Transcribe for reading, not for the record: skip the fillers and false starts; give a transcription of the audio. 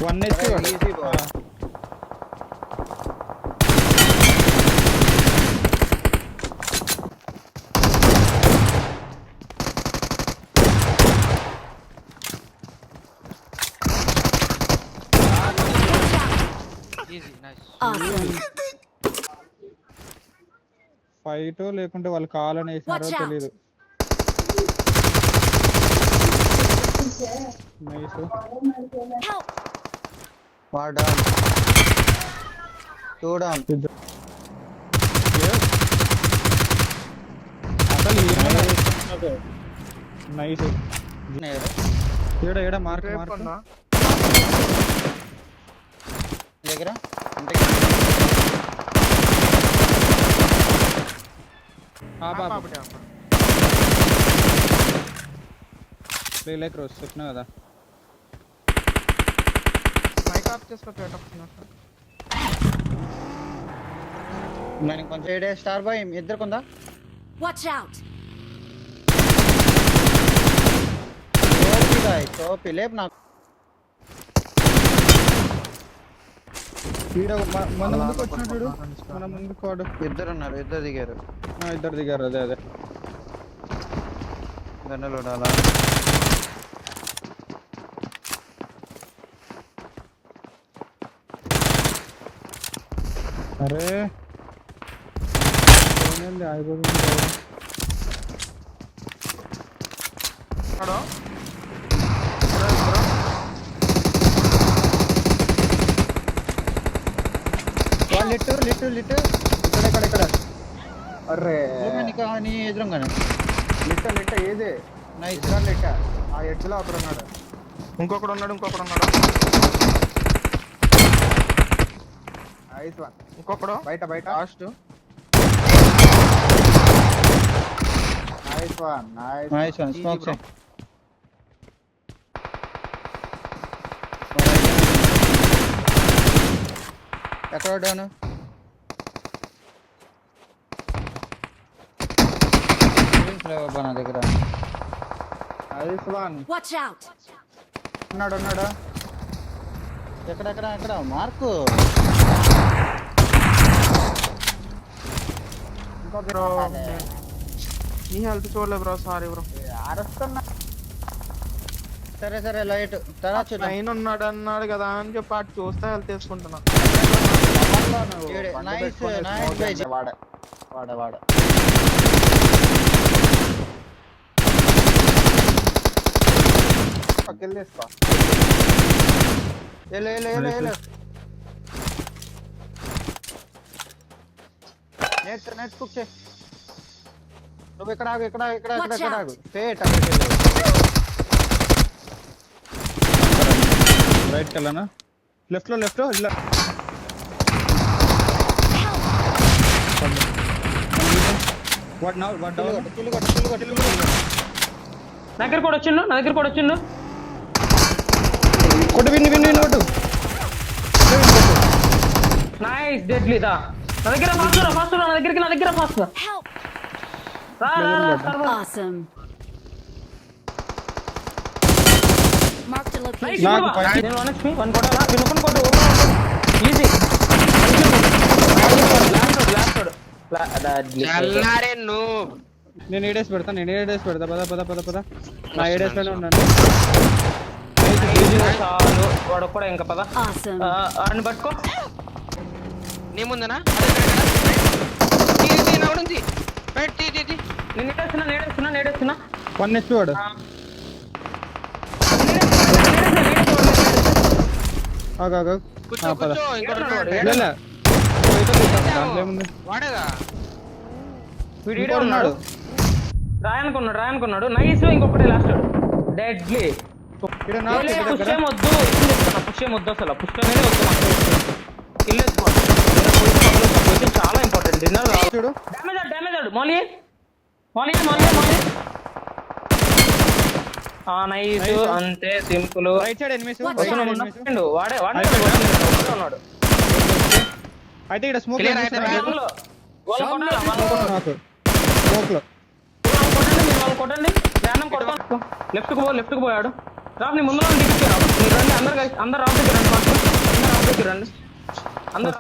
1 HP easy boy. Easy nice. Awesome. Fight లేకుంటే వాళ్ళు కావాలని వేసినారో Watch out. తెలీదు. నైస్. Help. వాడు డౌన్. 2 డౌన్. అసలు నైస్. ఏడ మార్క్ దగ్గర ప్లే క్రోస్ చెప్పినా కదా. నేను కొంచెం ఏడే స్టార్ బాయ్ ఇద్దరు కొందా. Watch out. టోపీ లేపు నాకు. మన ముందుకు వచ్చినాడు. మన ముందుకు వాడు ఇద్దరు ఉన్నారు, ఇద్దరు దిగారు. ఇద్దరు దిగారు. అదే గన్నలు అలా. అరే అయిపోతుంది. లిట్ ఇక్కడ. అర్రే నీ ఎదురుగానే లిట్ట ఏదే నైస్ లిట్ట. ఆ ఎడ్జ్లో అక్కడ ఉన్నాడు. ఇంకొకడు ఉన్నాడు. Nice one. ఇంకొకడు బయట లాస్ట్. నైస్ వన్ స్మోక్ సే. ఎక్కడ డౌన్. నా దగ్గర నైస్ వన్. Watch out. ఉన్నాడు. ఎక్కడ మార్కు. బ్రో నీ హెల్త్ చూడలే బ్రో. Sorry bro. అరుస్తున్నా. సరే లైట్ తర్వాత చూద్దాం. లైన్ ఉన్నాడు అన్నాడు కదా అని చెప్పి అటు చూస్తే హెల్త్ వేసుకుంటున్నా. నైస్ వాడ పక్కకి తీసుకో. నెట్ కుక్ చే. నువ్వు ఇక్కడ ఆగు. ఆగు. రైట్ కెళ్ళనా. లెఫ్ట్ లో ఇలా వాట్ నా దగ్గర కూడా వచ్చిండు. కొట్టు విన్ కొట్టు. నైస్ డెడ్లీ దా. నా దగ్గర ఫాస్ట్. Help. రా Awesome. Marked a location. నాకు నేను 1 HP 1 కొట్టాలా. వినుకొని కొట్టు. ఈజీ. నేను ఏడేసి పెడతా. పద. నా ఏడేస్లోనే ఉన్నాను. చాలు వాడు కూడా ఇంకా పద. Awesome. ఆడిని పట్టుకో. నీ ముందనా నేను నేడేస్తున్నా 1 HP వాడు. ఆగు. కూర్చో వాడేగా. వీడియో ఉన్నాడు. రాయనుకున్నాడు. నైస్. ఇంకొకటి లాస్ట్ డెడ్లీ. పుష్ ఏమొద్దు అసలు. పుష్ అనేది వద్దు. కిల్ వేసుకోవాలి. చాలా ఇంపార్టెంట్. డిన్నర్ చూడు. డ్యామేజ్ ఆడు. మౌలి నైస్. అంతే సింపుల్. Right side enemies. వాడే ఉన్నాడు. అయితే ఇక్కడ స్మోక్ కొట్టండి. లెఫ్ట్ కు పోయాడు. రాఫ్ నీ ముందు రండి. అందరు guys, అందరు రావు దగ్గర రండి ఫస్ట్. అందరు రావు దగ్గర రండి. అందరు